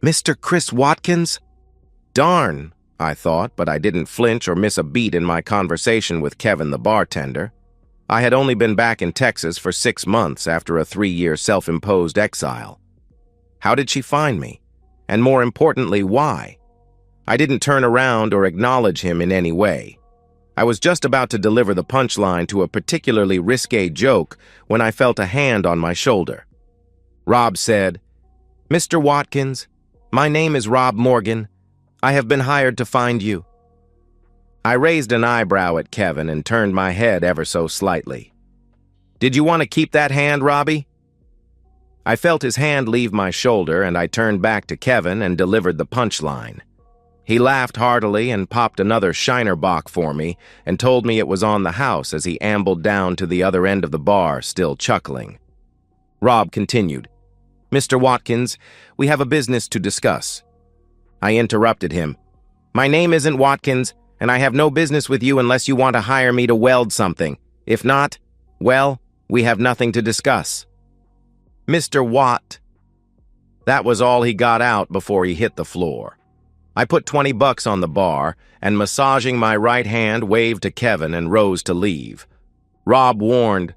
Mr. Chris Watkins? Darn, I thought, but I didn't flinch or miss a beat in my conversation with Kevin the bartender. I had only been back in Texas for 6 months after a 3-year self-imposed exile. How did she find me? And more importantly, why? I didn't turn around or acknowledge him in any way. I was just about to deliver the punchline to a particularly risque joke when I felt a hand on my shoulder. Rob said, "Mr. Watkins, my name is Rob Morgan. I have been hired to find you." I raised an eyebrow at Kevin and turned my head ever so slightly. "Did you want to keep that hand, Robbie?" I felt his hand leave my shoulder, and I turned back to Kevin and delivered the punchline. He laughed heartily and popped another Shiner Bock for me and told me it was on the house as he ambled down to the other end of the bar, still chuckling. Rob continued, "Mr. Watkins, we have a business to discuss." I interrupted him. "My name isn't Watkins, and I have no business with you unless you want to hire me to weld something. If not, well, we have nothing to discuss." "Mr. Watt." That was all he got out before he hit the floor. I put $20 on the bar and, massaging my right hand, waved to Kevin and rose to leave. Rob warned,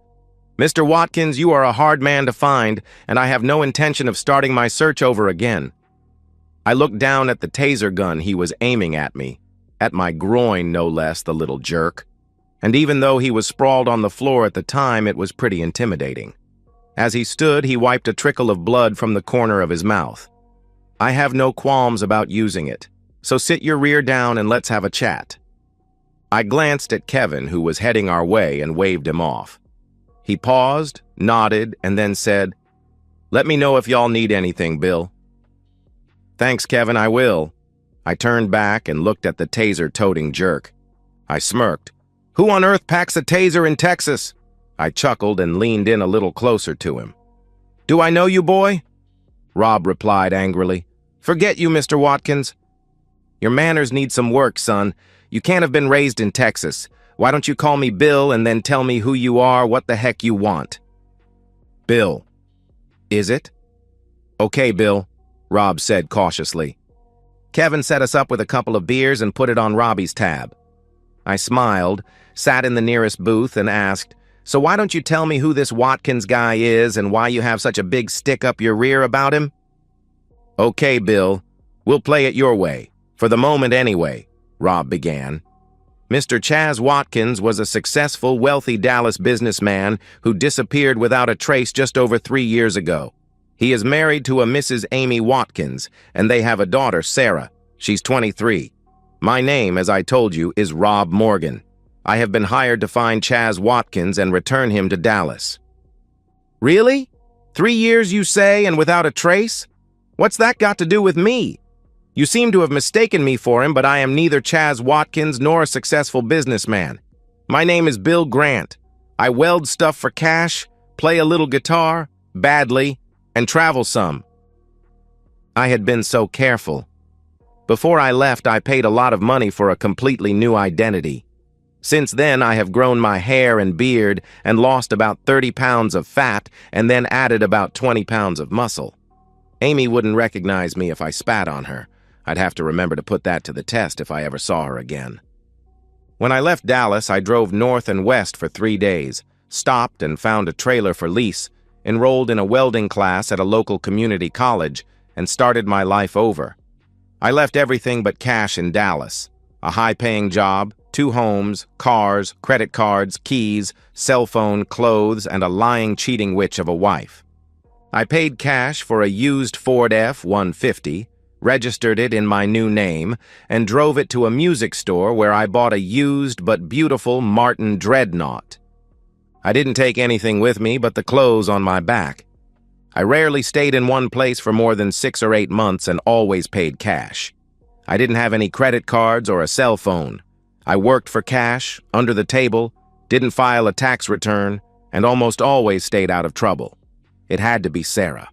"Mr. Watkins, you are a hard man to find, and I have no intention of starting my search over again." I looked down at the taser gun he was aiming at me, at my groin no less, the little jerk. And even though he was sprawled on the floor at the time, it was pretty intimidating. As he stood, he wiped a trickle of blood from the corner of his mouth. "I have no qualms about using it, so sit your rear down and let's have a chat." I glanced at Kevin, who was heading our way, and waved him off. He paused, nodded, and then said, "Let me know if y'all need anything, Bill." "Thanks, Kevin, I will." I turned back and looked at the taser-toting jerk. I smirked. "Who on earth packs a taser in Texas?" I chuckled and leaned in a little closer to him. "Do I know you, boy?" Rob replied angrily. "Forget you, Mr. Watkins. Your manners need some work, son. You can't have been raised in Texas. Why don't you call me Bill and then tell me who you are, what the heck you want?" "Bill." "Is it?" "Okay, Bill," Rob said cautiously. "Kevin set us up with a couple of beers and put it on Robbie's tab." I smiled, sat in the nearest booth, and asked, "So why don't you tell me who this Watkins guy is and why you have such a big stick up your rear about him?" "Okay, Bill. We'll play it your way. For the moment anyway," Rob began. "Mr. Chaz Watkins was a successful, wealthy Dallas businessman who disappeared without a trace just over 3 years ago. He is married to a Mrs. Amy Watkins, and they have a daughter, Sarah. She's 23. My name, as I told you, is Rob Morgan. I have been hired to find Chaz Watkins and return him to Dallas." "Really? 3 years, you say, and without a trace? What's that got to do with me? You seem to have mistaken me for him, but I am neither Chaz Watkins nor a successful businessman. My name is Bill Grant. I weld stuff for cash, play a little guitar, badly, and travel some." I had been so careful. Before I left, I paid a lot of money for a completely new identity. Since then, I have grown my hair and beard and lost about 30 pounds of fat and then added about 20 pounds of muscle. Amy wouldn't recognize me if I spat on her. I'd have to remember to put that to the test if I ever saw her again. When I left Dallas, I drove north and west for 3 days, stopped and found a trailer for lease, enrolled in a welding class at a local community college, and started my life over. I left everything but cash in Dallas. A high-paying job, 2 homes, cars, credit cards, keys, cell phone, clothes, and a lying, cheating witch of a wife. I paid cash for a used Ford F-150, registered it in my new name, and drove it to a music store where I bought a used but beautiful Martin Dreadnought. I didn't take anything with me but the clothes on my back. I rarely stayed in one place for more than 6 or 8 months and always paid cash. I didn't have any credit cards or a cell phone. I worked for cash, under the table, didn't file a tax return, and almost always stayed out of trouble. It had to be Sarah.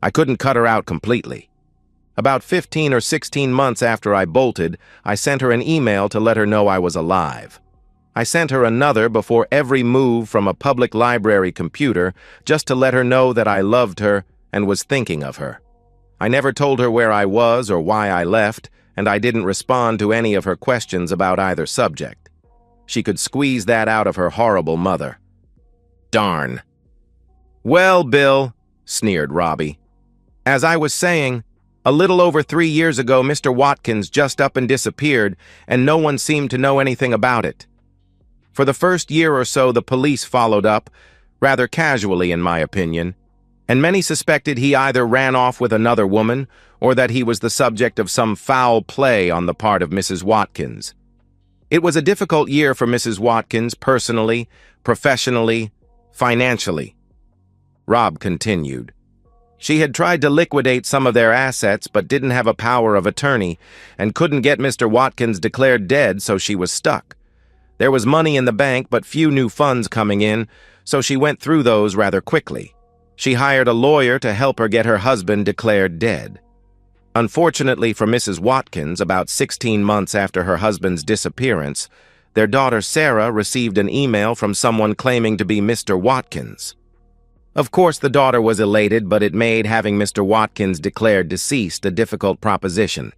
I couldn't cut her out completely. About 15 or 16 months after I bolted, I sent her an email to let her know I was alive. I sent her another before every move from a public library computer just to let her know that I loved her and was thinking of her. I never told her where I was or why I left, and I didn't respond to any of her questions about either subject. She could squeeze that out of her horrible mother. Darn. Well, Bill, sneered Robbie. As I was saying, a little over 3 years ago, Mr. Watkins just up and disappeared, and no one seemed to know anything about it. For the first year or so, the police followed up, rather casually in my opinion, and many suspected he either ran off with another woman or that he was the subject of some foul play on the part of Mrs. Watkins. It was a difficult year for Mrs. Watkins personally, professionally, financially. Rob continued. She had tried to liquidate some of their assets but didn't have a power of attorney and couldn't get Mr. Watkins declared dead, so she was stuck. There was money in the bank but few new funds coming in, so she went through those rather quickly. She hired a lawyer to help her get her husband declared dead. Unfortunately for Mrs. Watkins, about 16 months after her husband's disappearance, their daughter Sarah received an email from someone claiming to be Mr. Watkins. Of course, the daughter was elated, but it made having Mr. Watkins declared deceased a difficult proposition.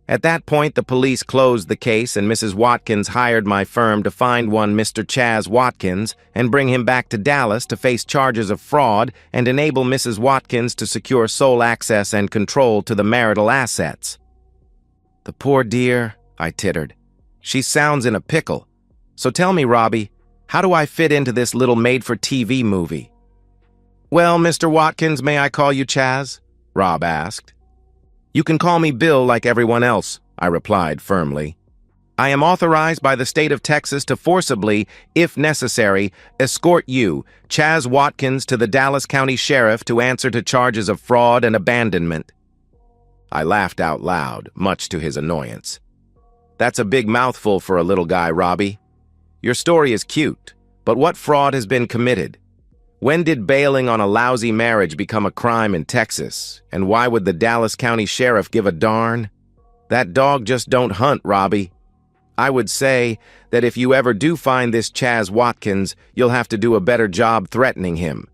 At that point, the police closed the case, and Mrs. Watkins hired my firm to find one Mr. Chaz Watkins and bring him back to Dallas to face charges of fraud and enable Mrs. Watkins to secure sole access and control to the marital assets. The poor dear, I tittered. She sounds in a pickle. So tell me, Robbie, how do I fit into this little made-for-TV movie? Well, Mr. Watkins, may I call you Chaz? Rob asked. You can call me Bill like everyone else, I replied firmly. I am authorized by the state of Texas to forcibly, if necessary, escort you, Chaz Watkins, to the Dallas County Sheriff to answer to charges of fraud and abandonment. I laughed out loud, much to his annoyance. That's a big mouthful for a little guy, Robbie. Your story is cute, but what fraud has been committed? When did bailing on a lousy marriage become a crime in Texas? And why would the Dallas County Sheriff give a darn? That dog just don't hunt, Robbie. I would say that if you ever do find this Chaz Watkins, you'll have to do a better job threatening him.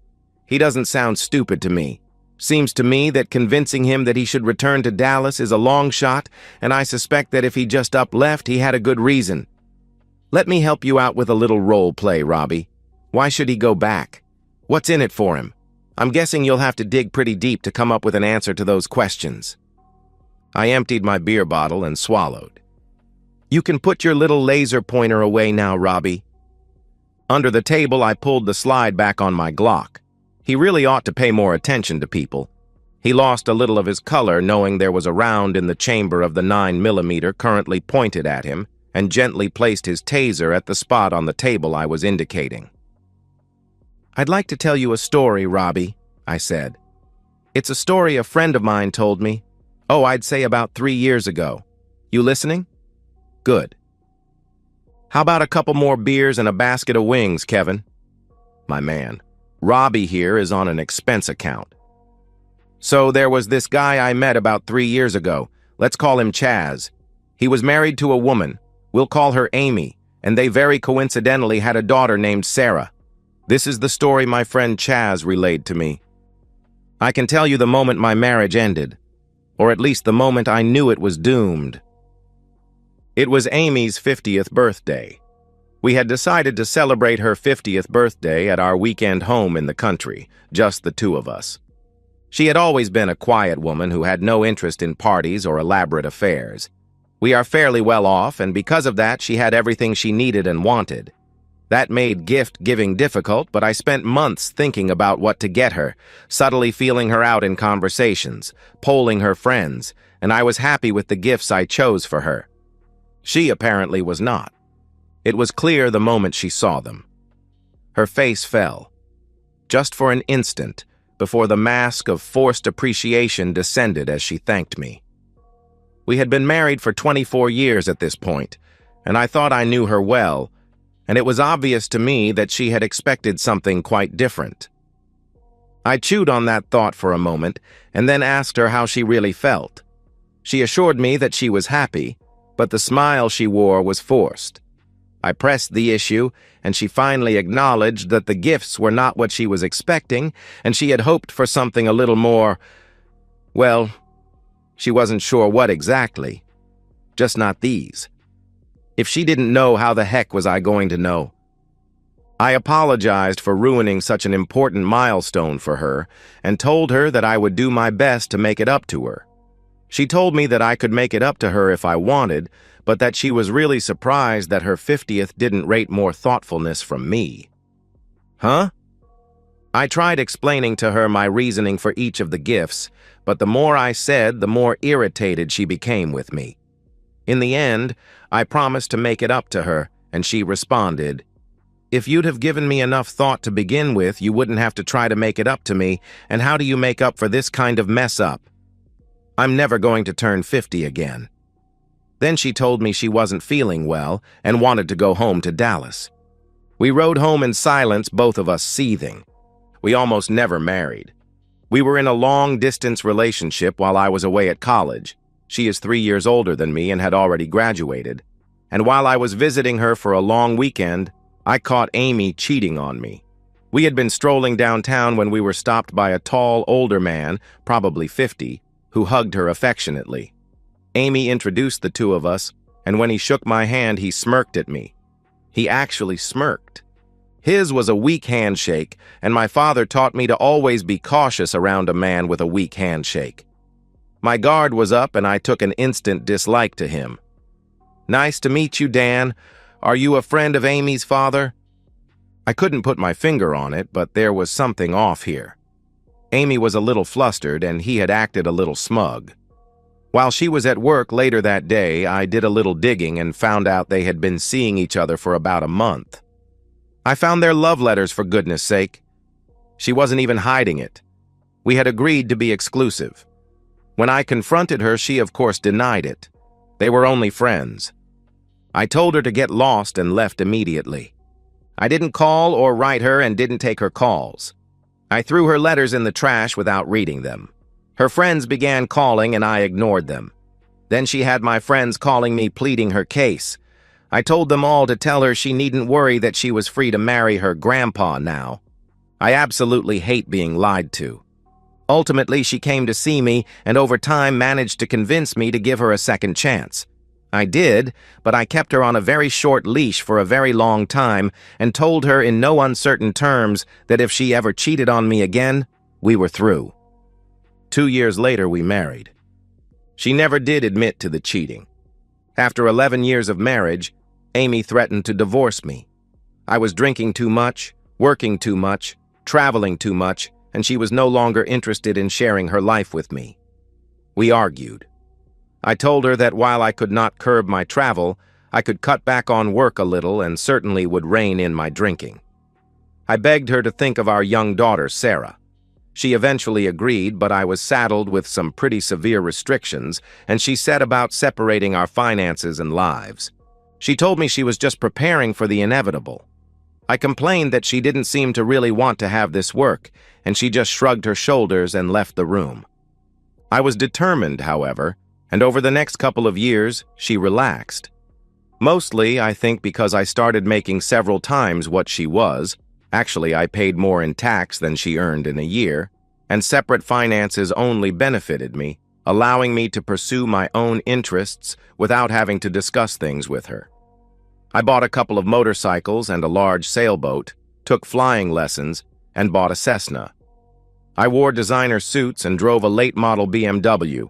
He doesn't sound stupid to me. Seems to me that convincing him that he should return to Dallas is a long shot, and I suspect that if he just left, he had a good reason. Let me help you out with a little role play, Robbie. Why should he go back? What's in it for him? I'm guessing you'll have to dig pretty deep to come up with an answer to those questions. I emptied my beer bottle and swallowed. You can put your little laser pointer away now, Robbie. Under the table, I pulled the slide back on my Glock. He really ought to pay more attention to people. He lost a little of his color knowing there was a round in the chamber of the 9mm currently pointed at him, and gently placed his taser at the spot on the table I was indicating. I'd like to tell you a story, Robbie, I said. It's a story a friend of mine told me. Oh, I'd say about 3 years ago. You listening? Good. How about a couple more beers and a basket of wings, Kevin? My man, Robbie here is on an expense account. So there was this guy I met about 3 years ago. Let's call him Chaz. He was married to a woman. We'll call her Amy, and they very coincidentally had a daughter named Sarah. This is the story my friend Chaz relayed to me. I can tell you the moment my marriage ended, or at least the moment I knew it was doomed. It was Amy's 50th birthday. We had decided to celebrate her 50th birthday at our weekend home in the country, just the two of us. She had always been a quiet woman who had no interest in parties or elaborate affairs. We are fairly well off, and because of that, she had everything she needed and wanted. That made gift-giving difficult, but I spent months thinking about what to get her, subtly feeling her out in conversations, polling her friends, and I was happy with the gifts I chose for her. She apparently was not. It was clear the moment she saw them. Her face fell, just for an instant, before the mask of forced appreciation descended as she thanked me. We had been married for 24 years at this point, and I thought I knew her well, and it was obvious to me that she had expected something quite different. I chewed on that thought for a moment, and then asked her how she really felt. She assured me that she was happy, but the smile she wore was forced. I pressed the issue, and she finally acknowledged that the gifts were not what she was expecting, and she had hoped for something a little more, well, She wasn't sure what exactly. Just not these. If she didn't know, how the heck was I going to know? I apologized for ruining such an important milestone for her and told her that I would do my best to make it up to her. She told me that I could make it up to her if I wanted, but that she was really surprised that her 50th didn't rate more thoughtfulness from me. Huh? I tried explaining to her my reasoning for each of the gifts, but the more I said, the more irritated she became with me. In the end, I promised to make it up to her, and she responded, "If you'd have given me enough thought to begin with, you wouldn't have to try to make it up to me, and how do you make up for this kind of mess up? I'm never going to turn 50 again." Then she told me she wasn't feeling well and wanted to go home to Dallas. We rode home in silence, both of us seething. We almost never married. We were in a long-distance relationship while I was away at college. She is 3 years older than me and had already graduated. And while I was visiting her for a long weekend, I caught Amy cheating on me. We had been strolling downtown when we were stopped by a tall, older man, probably 50, who hugged her affectionately. Amy introduced the two of us, and when he shook my hand, he smirked at me. He actually smirked. His was a weak handshake, and my father taught me to always be cautious around a man with a weak handshake. My guard was up, and I took an instant dislike to him. "Nice to meet you, Dan. Are you a friend of Amy's father?" I couldn't put my finger on it, but there was something off here. Amy was a little flustered, and he had acted a little smug. While she was at work later that day, I did a little digging and found out they had been seeing each other for about a month. I found their love letters, for goodness sake. She wasn't even hiding it. We had agreed to be exclusive. When I confronted her, she of course denied it. They were only friends. I told her to get lost and left immediately. I didn't call or write her and didn't take her calls. I threw her letters in the trash without reading them. Her friends began calling and I ignored them. Then she had my friends calling me, pleading her case. I told them all to tell her she needn't worry, that she was free to marry her grandpa now. I absolutely hate being lied to. Ultimately, she came to see me and over time managed to convince me to give her a second chance. I did, but I kept her on a very short leash for a very long time and told her in no uncertain terms that if she ever cheated on me again, we were through. 2 years later, we married. She never did admit to the cheating. After 11 years of marriage, Amy threatened to divorce me. I was drinking too much, working too much, traveling too much, and she was no longer interested in sharing her life with me. We argued. I told her that while I could not curb my travel, I could cut back on work a little and certainly would rein in my drinking. I begged her to think of our young daughter, Sarah. She eventually agreed, but I was saddled with some pretty severe restrictions, and she set about separating our finances and lives. She told me she was just preparing for the inevitable. I complained that she didn't seem to really want to have this work, and she just shrugged her shoulders and left the room. I was determined, however, and over the next couple of years, she relaxed. Mostly, I think, because I started making several times what she was. Actually, I paid more in tax than she earned in a year, and separate finances only benefited me, allowing me to pursue my own interests without having to discuss things with her. I bought a couple of motorcycles and a large sailboat, took flying lessons, and bought a Cessna. I wore designer suits and drove a late-model BMW.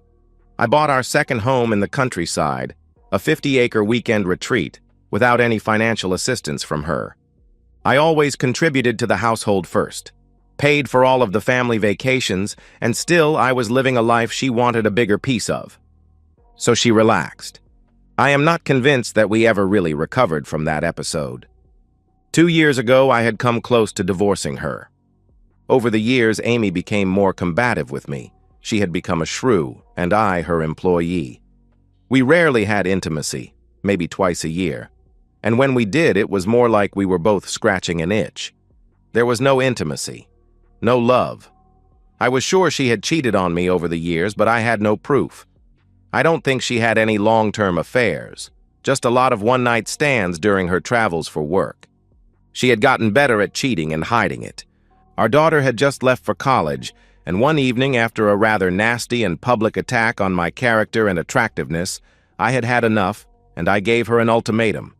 I bought our second home in the countryside, a 50-acre weekend retreat, without any financial assistance from her. I always contributed to the household first, paid for all of the family vacations, and still I was living a life she wanted a bigger piece of. So she relaxed. I am not convinced that we ever really recovered from that episode. 2 years ago, I had come close to divorcing her. Over the years, Amy became more combative with me. She had become a shrew, and I her employee. We rarely had intimacy, maybe twice a year. And when we did, it was more like we were both scratching an itch. There was no intimacy, no love. I was sure she had cheated on me over the years, but I had no proof. I don't think she had any long-term affairs, just a lot of one-night stands during her travels for work. She had gotten better at cheating and hiding it. Our daughter had just left for college, and one evening, after a rather nasty and public attack on my character and attractiveness, I had had enough, and I gave her an ultimatum.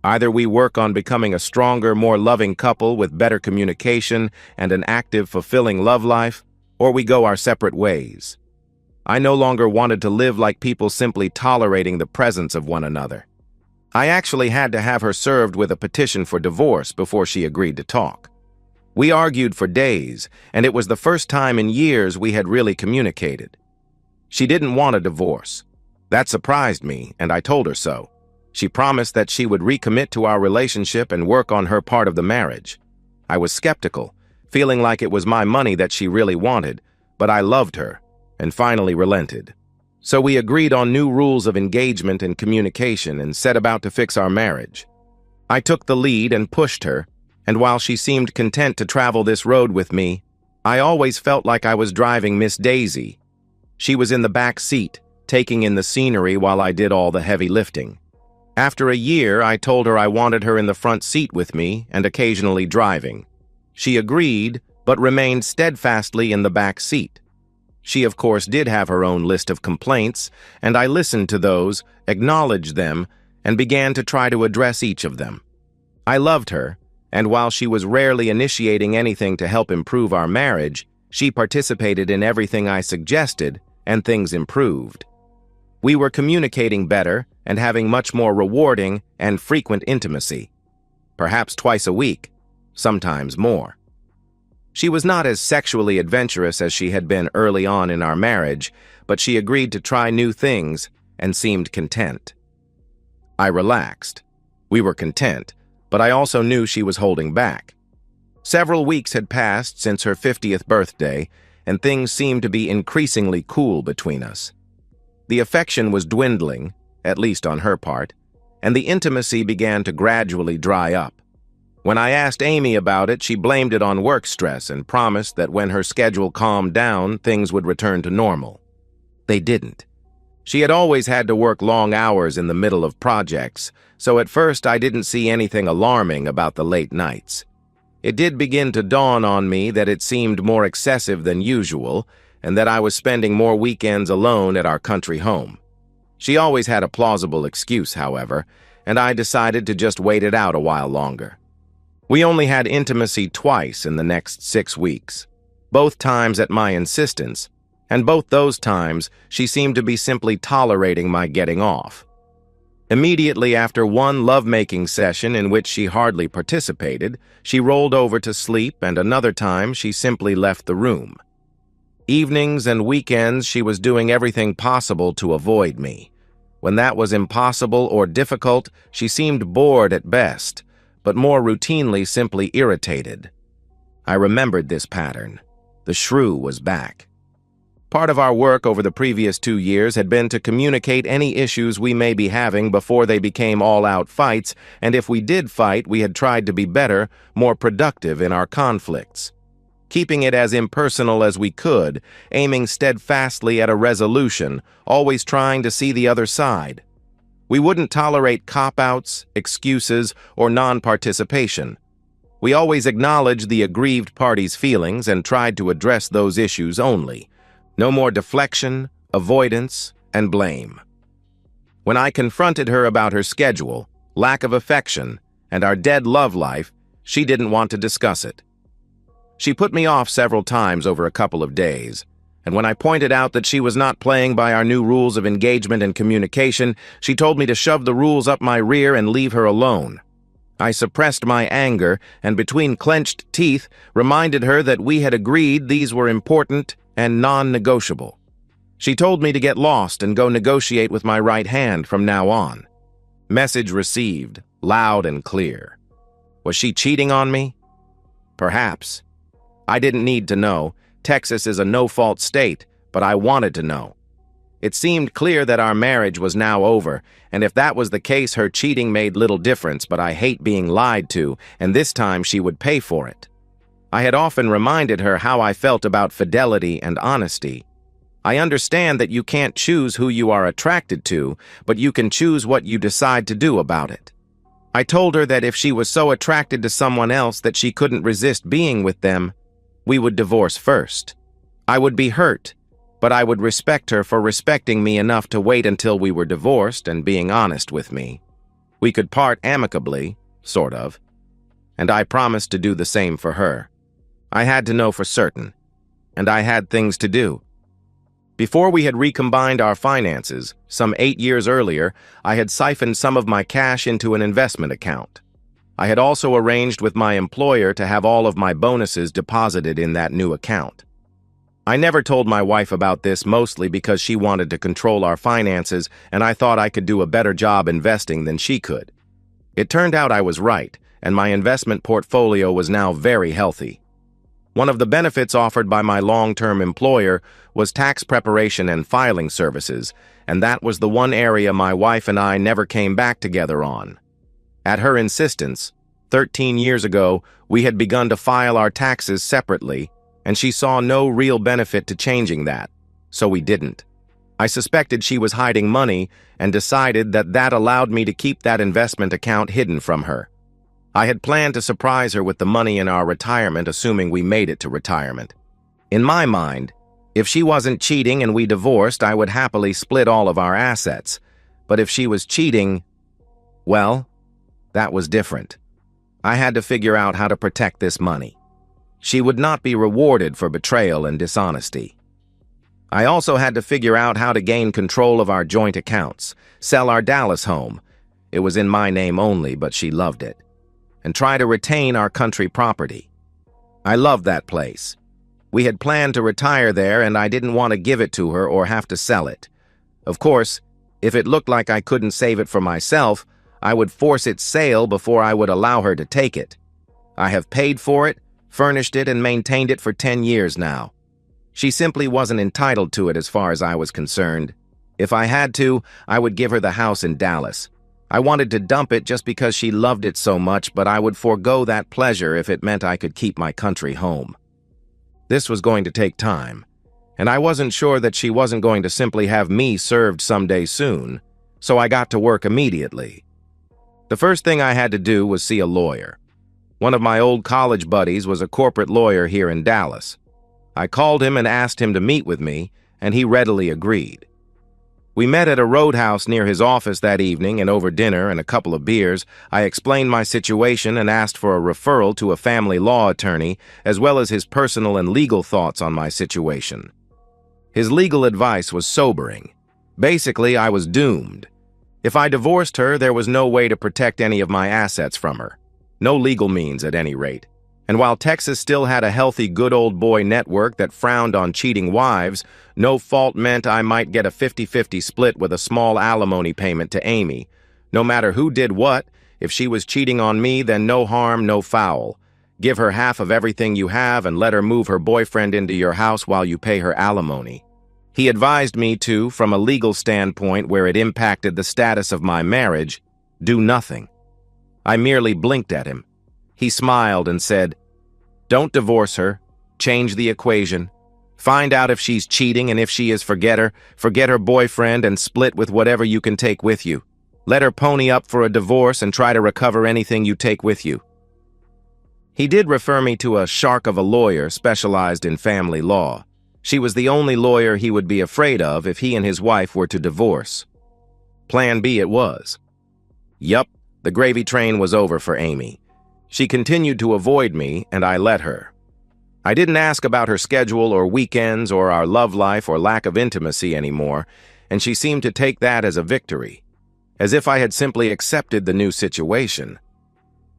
Either we work on becoming a stronger, more loving couple with better communication and an active, fulfilling love life, or we go our separate ways. I no longer wanted to live like people simply tolerating the presence of one another. I actually had to have her served with a petition for divorce before she agreed to talk. We argued for days, and it was the first time in years we had really communicated. She didn't want a divorce. That surprised me, and I told her so. She promised that she would recommit to our relationship and work on her part of the marriage. I was skeptical, feeling like it was my money that she really wanted, but I loved her, and finally relented. So we agreed on new rules of engagement and communication and set about to fix our marriage. I took the lead and pushed her, and while she seemed content to travel this road with me, I always felt like I was driving Miss Daisy. She was in the back seat, taking in the scenery while I did all the heavy lifting. After a year, I told her I wanted her in the front seat with me and occasionally driving. She agreed, but remained steadfastly in the back seat. She, of course, did have her own list of complaints, and I listened to those, acknowledged them, and began to try to address each of them. I loved her, and while she was rarely initiating anything to help improve our marriage, she participated in everything I suggested, and things improved. We were communicating better and having much more rewarding and frequent intimacy, perhaps twice a week, sometimes more. She was not as sexually adventurous as she had been early on in our marriage, but she agreed to try new things and seemed content. I relaxed. We were content, but I also knew she was holding back. Several weeks had passed since her 50th birthday, and things seemed to be increasingly cool between us. The affection was dwindling, at least on her part, and the intimacy began to gradually dry up. When I asked Amy about it, she blamed it on work stress and promised that when her schedule calmed down, things would return to normal. They didn't. She had always had to work long hours in the middle of projects, so at first I didn't see anything alarming about the late nights. It did begin to dawn on me that it seemed more excessive than usual, and that I was spending more weekends alone at our country home. She always had a plausible excuse, however, and I decided to just wait it out a while longer. We only had intimacy twice in the next 6 weeks, both times at my insistence, and both those times she seemed to be simply tolerating my getting off. Immediately after one lovemaking session in which she hardly participated, she rolled over to sleep, and another time she simply left the room. Evenings and weekends she was doing everything possible to avoid me. When that was impossible or difficult, she seemed bored at best, but more routinely simply irritated. I remembered this pattern. The shrew was back. Part of our work over the previous 2 years had been to communicate any issues we may be having before they became all-out fights, and if we did fight, we had tried to be better, more productive in our conflicts. Keeping it as impersonal as we could, aiming steadfastly at a resolution, always trying to see the other side. We wouldn't tolerate cop-outs, excuses, or non-participation. We always acknowledged the aggrieved party's feelings and tried to address those issues only. No more deflection, avoidance, and blame. When I confronted her about her schedule, lack of affection, and our dead love life, she didn't want to discuss it. She put me off several times over a couple of days, and when I pointed out that she was not playing by our new rules of engagement and communication, she told me to shove the rules up my rear and leave her alone. I suppressed my anger and between clenched teeth reminded her that we had agreed these were important and non-negotiable. She told me to get lost and go negotiate with my right hand from now on. Message received, loud and clear. Was she cheating on me? Perhaps. I didn't need to know. Texas is a no-fault state, but I wanted to know. It seemed clear that our marriage was now over, and if that was the case, her cheating made little difference, but I hate being lied to, and this time she would pay for it. I had often reminded her how I felt about fidelity and honesty. I understand that you can't choose who you are attracted to, but you can choose what you decide to do about it. I told her that if she was so attracted to someone else that she couldn't resist being with them, we would divorce first. I would be hurt, but I would respect her for respecting me enough to wait until we were divorced and being honest with me. We could part amicably, sort of, and I promised to do the same for her. I had to know for certain, and I had things to do. Before we had recombined our finances, some 8 years earlier, I had siphoned some of my cash into an investment account. I had also arranged with my employer to have all of my bonuses deposited in that new account. I never told my wife about this, mostly because she wanted to control our finances and I thought I could do a better job investing than she could. It turned out I was right, and my investment portfolio was now very healthy. One of the benefits offered by my long-term employer was tax preparation and filing services, and that was the one area my wife and I never came back together on. At her insistence, 13 years ago, we had begun to file our taxes separately, and she saw no real benefit to changing that, so we didn't. I suspected she was hiding money and decided that allowed me to keep that investment account hidden from her. I had planned to surprise her with the money in our retirement, assuming we made it to retirement. In my mind, if she wasn't cheating and we divorced, I would happily split all of our assets. But if she was cheating, well, that was different. I had to figure out how to protect this money. She would not be rewarded for betrayal and dishonesty. I also had to figure out how to gain control of our joint accounts, sell our Dallas home. It was in my name only, but she loved it. And try to retain our country property. I loved that place. We had planned to retire there, and I didn't want to give it to her or have to sell it. Of course, if it looked like I couldn't save it for myself, I would force its sale before I would allow her to take it. I have paid for it, furnished it, and maintained it for 10 years now. She simply wasn't entitled to it as far as I was concerned. If I had to, I would give her the house in Dallas. I wanted to dump it just because she loved it so much, but I would forego that pleasure if it meant I could keep my country home. This was going to take time, and I wasn't sure that she wasn't going to simply have me served someday soon, so I got to work immediately. The first thing I had to do was see a lawyer. One of my old college buddies was a corporate lawyer here in Dallas. I called him and asked him to meet with me, and he readily agreed. We met at a roadhouse near his office that evening, and over dinner and a couple of beers, I explained my situation and asked for a referral to a family law attorney, as well as his personal and legal thoughts on my situation. His legal advice was sobering. Basically, I was doomed. If I divorced her, there was no way to protect any of my assets from her. No legal means, at any rate. And while Texas still had a healthy good old boy network that frowned on cheating wives, no fault meant I might get a 50-50 split with a small alimony payment to Amy. No matter who did what, if she was cheating on me, then no harm, no foul. Give her half of everything you have and let her move her boyfriend into your house while you pay her alimony. He advised me to, from a legal standpoint where it impacted the status of my marriage, do nothing. I merely blinked at him. He smiled and said, "Don't divorce her. Change the equation. Find out if she's cheating, and if she is, forget her boyfriend and split with whatever you can take with you. Let her pony up for a divorce and try to recover anything you take with you." He did refer me to a shark of a lawyer specialized in family law. She was the only lawyer he would be afraid of if he and his wife were to divorce. Plan B it was. Yup, the gravy train was over for Amy. She continued to avoid me, and I let her. I didn't ask about her schedule or weekends or our love life or lack of intimacy anymore, and she seemed to take that as a victory, as if I had simply accepted the new situation.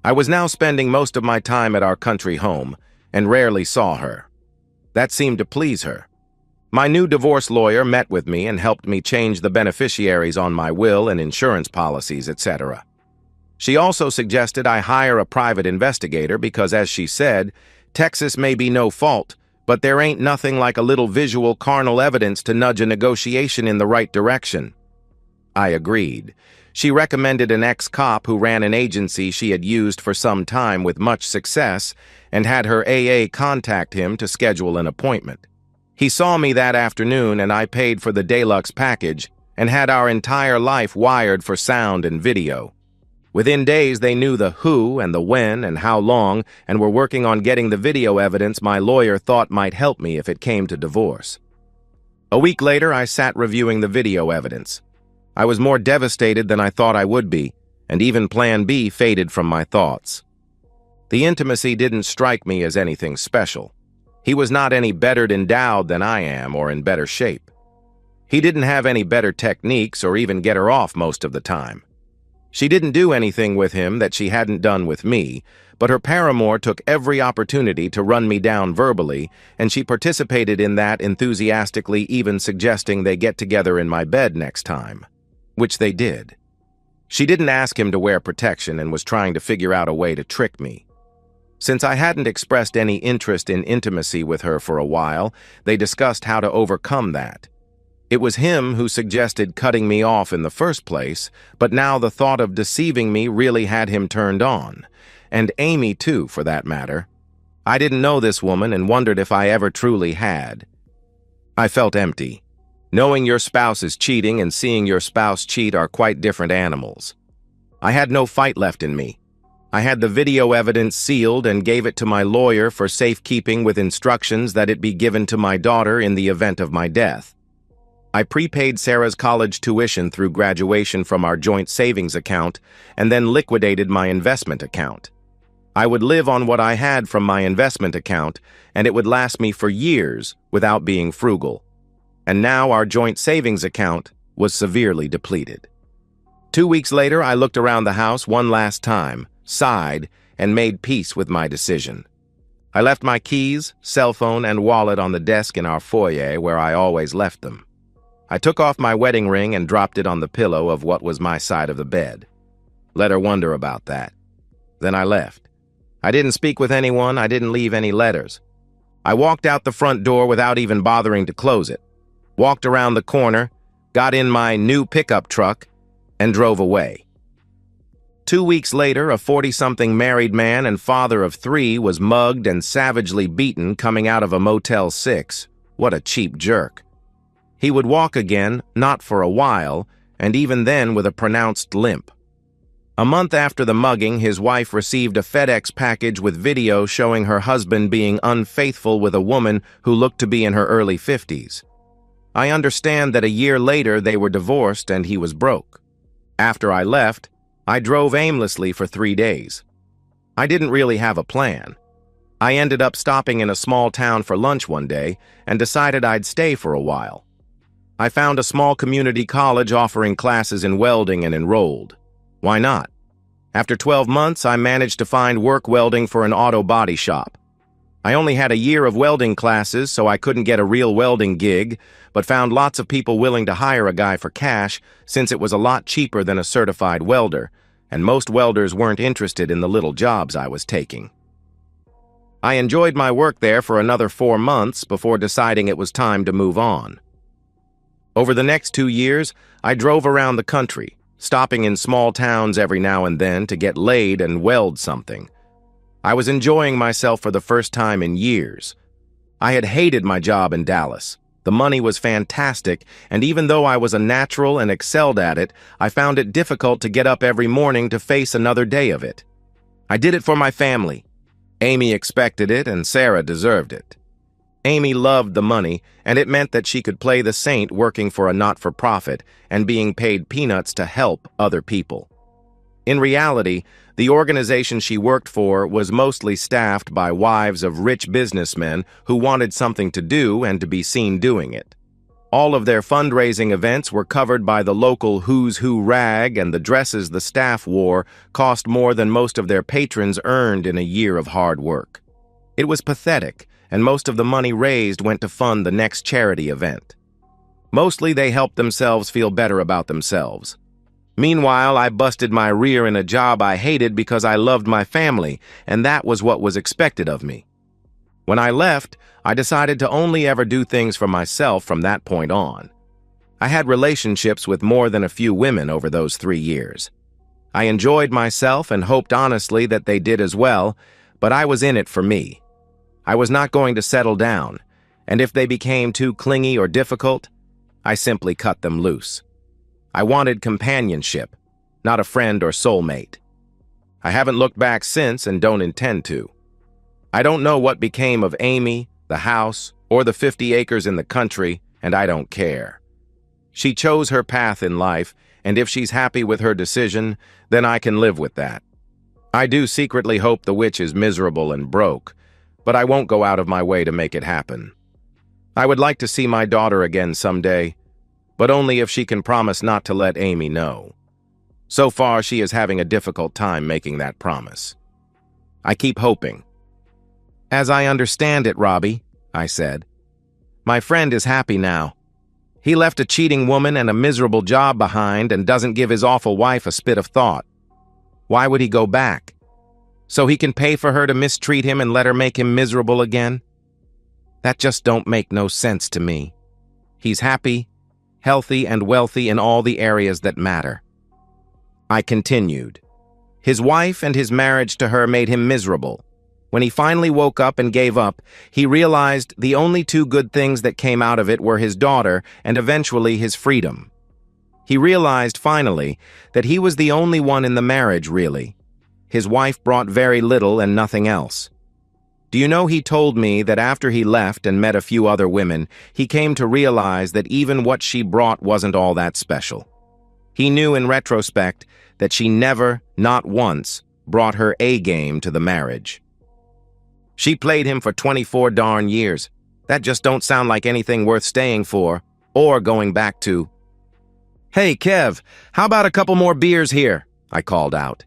I was now spending most of my time at our country home, and rarely saw her. That seemed to please her. My new divorce lawyer met with me and helped me change the beneficiaries on my will and insurance policies, etc. She also suggested I hire a private investigator because, as she said, Texas may be no fault, but there ain't nothing like a little visual carnal evidence to nudge a negotiation in the right direction. I agreed. She recommended an ex-cop who ran an agency she had used for some time with much success and had her AA contact him to schedule an appointment. He saw me that afternoon, and I paid for the deluxe package and had our entire life wired for sound and video. Within days, they knew the who and the when and how long and were working on getting the video evidence my lawyer thought might help me if it came to divorce. A week later, I sat reviewing the video evidence. I was more devastated than I thought I would be, and even Plan B faded from my thoughts. The intimacy didn't strike me as anything special. He was not any better endowed than I am or in better shape. He didn't have any better techniques or even get her off most of the time. She didn't do anything with him that she hadn't done with me, but her paramour took every opportunity to run me down verbally, and she participated in that enthusiastically, even suggesting they get together in my bed next time, which they did. She didn't ask him to wear protection and was trying to figure out a way to trick me. Since I hadn't expressed any interest in intimacy with her for a while, they discussed how to overcome that. It was him who suggested cutting me off in the first place, but now the thought of deceiving me really had him turned on. And Amy, too, for that matter. I didn't know this woman and wondered if I ever truly had. I felt empty. Knowing your spouse is cheating and seeing your spouse cheat are quite different animals. I had no fight left in me. I had the video evidence sealed and gave it to my lawyer for safekeeping with instructions that it be given to my daughter in the event of my death. I prepaid Sarah's college tuition through graduation from our joint savings account and then liquidated my investment account. I would live on what I had from my investment account, and it would last me for years without being frugal. And now our joint savings account was severely depleted. 2 weeks later, I looked around the house one last time, sighed, and made peace with my decision. I left my keys, cell phone, and wallet on the desk in our foyer where I always left them. I took off my wedding ring and dropped it on the pillow of what was my side of the bed. Let her wonder about that. Then I left. I didn't speak with anyone, I didn't leave any letters. I walked out the front door without even bothering to close it, walked around the corner, got in my new pickup truck, and drove away. 2 weeks later, a 40-something married man and father of 3 was mugged and savagely beaten coming out of a Motel 6. What a cheap jerk. He would walk again, not for a while, and even then with a pronounced limp. A month after the mugging, his wife received a FedEx package with video showing her husband being unfaithful with a woman who looked to be in her early 50s. I understand that a year later they were divorced and he was broke. After I left, I drove aimlessly for 3 days. I didn't really have a plan. I ended up stopping in a small town for lunch one day and decided I'd stay for a while. I found a small community college offering classes in welding and enrolled. Why not? After 12 months, I managed to find work welding for an auto body shop. I only had a year of welding classes, so I couldn't get a real welding gig, but found lots of people willing to hire a guy for cash since it was a lot cheaper than a certified welder, and most welders weren't interested in the little jobs I was taking. I enjoyed my work there for another 4 months before deciding it was time to move on. Over the next 2 years, I drove around the country, stopping in small towns every now and then to get laid and weld something. I was enjoying myself for the first time in years. I had hated my job in Dallas. The money was fantastic, and even though I was a natural and excelled at it, I found it difficult to get up every morning to face another day of it. I did it for my family. Amy expected it, and Sarah deserved it. Amy loved the money, and it meant that she could play the saint working for a not-for-profit and being paid peanuts to help other people. In reality, the organization she worked for was mostly staffed by wives of rich businessmen who wanted something to do and to be seen doing it. All of their fundraising events were covered by the local Who's Who rag, and the dresses the staff wore cost more than most of their patrons earned in a year of hard work. It was pathetic, and most of the money raised went to fund the next charity event. Mostly they helped themselves feel better about themselves. Meanwhile, I busted my rear in a job I hated because I loved my family, and that was what was expected of me. When I left, I decided to only ever do things for myself from that point on. I had relationships with more than a few women over those 3 years. I enjoyed myself and hoped honestly that they did as well, but I was in it for me. I was not going to settle down, and if they became too clingy or difficult, I simply cut them loose. I wanted companionship, not a friend or soulmate. I haven't looked back since and don't intend to. I don't know what became of Amy, the house, or the 50 acres in the country, and I don't care. She chose her path in life, and if she's happy with her decision, then I can live with that. I do secretly hope the witch is miserable and broke, but I won't go out of my way to make it happen. I would like to see my daughter again someday, but only if she can promise not to let Amy know. So far, she is having a difficult time making that promise. I keep hoping. As I understand it, Robbie, I said, my friend is happy now. He left a cheating woman and a miserable job behind and doesn't give his awful wife a spit of thought. Why would he go back? So he can pay for her to mistreat him and let her make him miserable again? That just don't make no sense to me. He's happy, healthy, and wealthy in all the areas that matter. I continued. His wife and his marriage to her made him miserable. When he finally woke up and gave up, he realized the only two good things that came out of it were his daughter and eventually his freedom. He realized, finally, that he was the only one in the marriage, really. His wife brought very little and nothing else. Do you know, he told me that after he left and met a few other women, he came to realize that even what she brought wasn't all that special. He knew in retrospect that she never, not once, brought her A-game to the marriage. She played him for 24 darn years. That just don't sound like anything worth staying for, or going back to. Hey, Kev, how about a couple more beers here? I called out.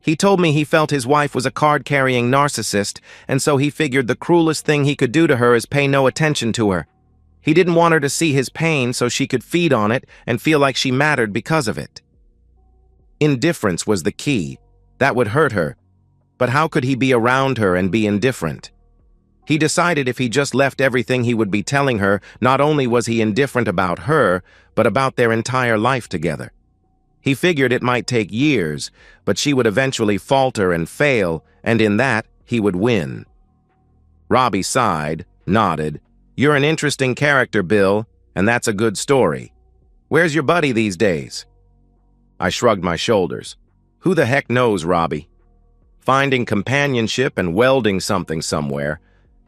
He told me he felt his wife was a card-carrying narcissist, and so he figured the cruelest thing he could do to her is pay no attention to her. He didn't want her to see his pain so she could feed on it and feel like she mattered because of it. Indifference was the key. That would hurt her. But how could he be around her and be indifferent? He decided if he just left everything he would be telling her, not only was he indifferent about her, but about their entire life together. He figured it might take years, but she would eventually falter and fail, and in that, he would win. Robbie sighed, nodded. You're an interesting character, Bill, and that's a good story. Where's your buddy these days? I shrugged my shoulders. Who the heck knows, Robbie? Finding companionship and welding something somewhere,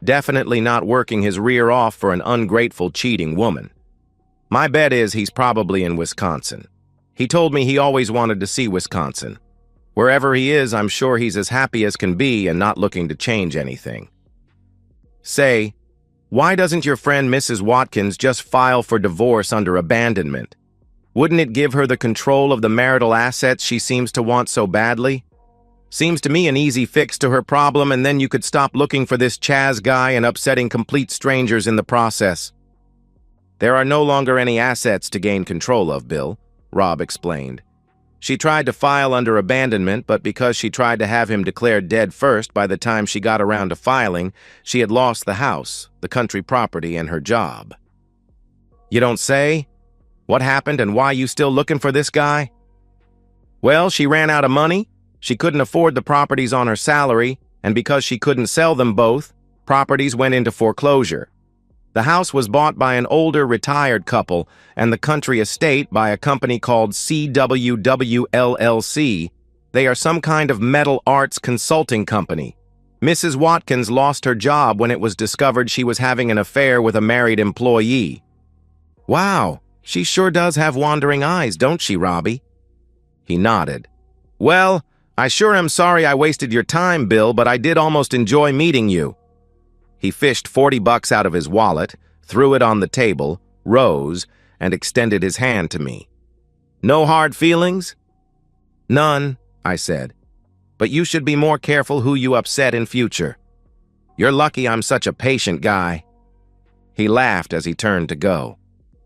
definitely not working his rear off for an ungrateful, cheating woman. My bet is he's probably in Wisconsin. He told me he always wanted to see Wisconsin. Wherever he is, I'm sure he's as happy as can be and not looking to change anything. Say, why doesn't your friend Mrs. Watkins just file for divorce under abandonment? Wouldn't it give her the control of the marital assets she seems to want so badly? Seems to me an easy fix to her problem, and then you could stop looking for this Chaz guy and upsetting complete strangers in the process. There are no longer any assets to gain control of, Bill, Rob explained. She tried to file under abandonment, but because she tried to have him declared dead first, by the time she got around to filing, she had lost the house, the country property, and her job. You don't say? What happened and why you still looking for this guy? Well, she ran out of money. She couldn't afford the properties on her salary, and because she couldn't sell them both, properties went into foreclosure. The house was bought by an older retired couple, and the country estate by a company called CWW LLC. They are some kind of metal arts consulting company. Mrs. Watkins lost her job when it was discovered she was having an affair with a married employee. Wow, she sure does have wandering eyes, don't she, Robbie? He nodded. Well, I sure am sorry I wasted your time, Bill, but I did almost enjoy meeting you. He fished $40 out of his wallet, threw it on the table, rose, and extended his hand to me. No hard feelings? None, I said. But you should be more careful who you upset in future. You're lucky I'm such a patient guy. He laughed as he turned to go.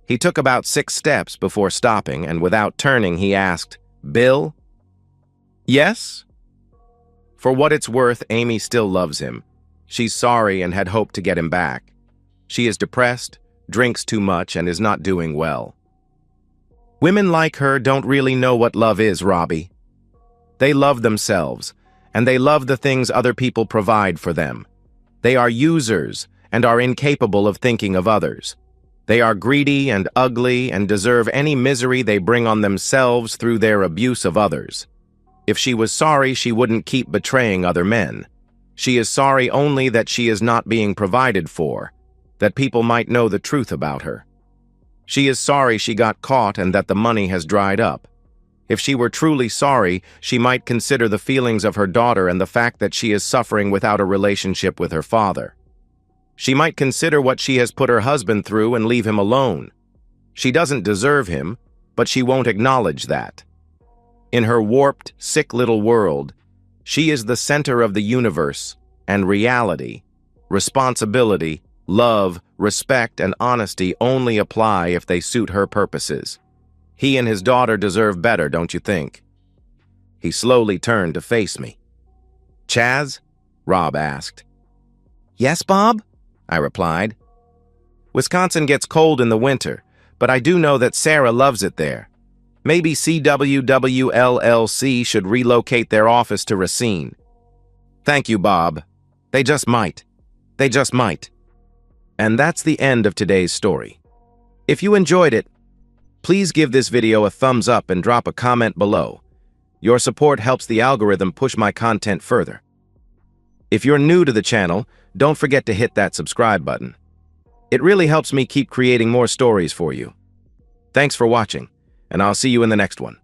He took about 6 steps before stopping, and without turning, he asked, Bill? Yes? For what it's worth, Amy still loves him. She's sorry and had hoped to get him back. She is depressed, drinks too much, and is not doing well. Women like her don't really know what love is, Robbie. They love themselves, and they love the things other people provide for them. They are users and are incapable of thinking of others. They are greedy and ugly and deserve any misery they bring on themselves through their abuse of others. If she was sorry, she wouldn't keep betraying other men. She is sorry only that she is not being provided for, that people might know the truth about her. She is sorry she got caught and that the money has dried up. If she were truly sorry, she might consider the feelings of her daughter and the fact that she is suffering without a relationship with her father. She might consider what she has put her husband through and leave him alone. She doesn't deserve him, but she won't acknowledge that. In her warped, sick little world, she is the center of the universe, and reality, responsibility, love, respect, and honesty only apply if they suit her purposes. He and his daughter deserve better, don't you think? He slowly turned to face me. "Chaz?" Rob asked. "Yes, Bob?" I replied. "Wisconsin gets cold in the winter, but I do know that Sarah loves it there. Maybe CWWLLC should relocate their office to Racine." "Thank you, Bob. They just might. They just might." And that's the end of today's story. If you enjoyed it, please give this video a thumbs up and drop a comment below. Your support helps the algorithm push my content further. If you're new to the channel, don't forget to hit that subscribe button. It really helps me keep creating more stories for you. Thanks for watching, and I'll see you in the next one.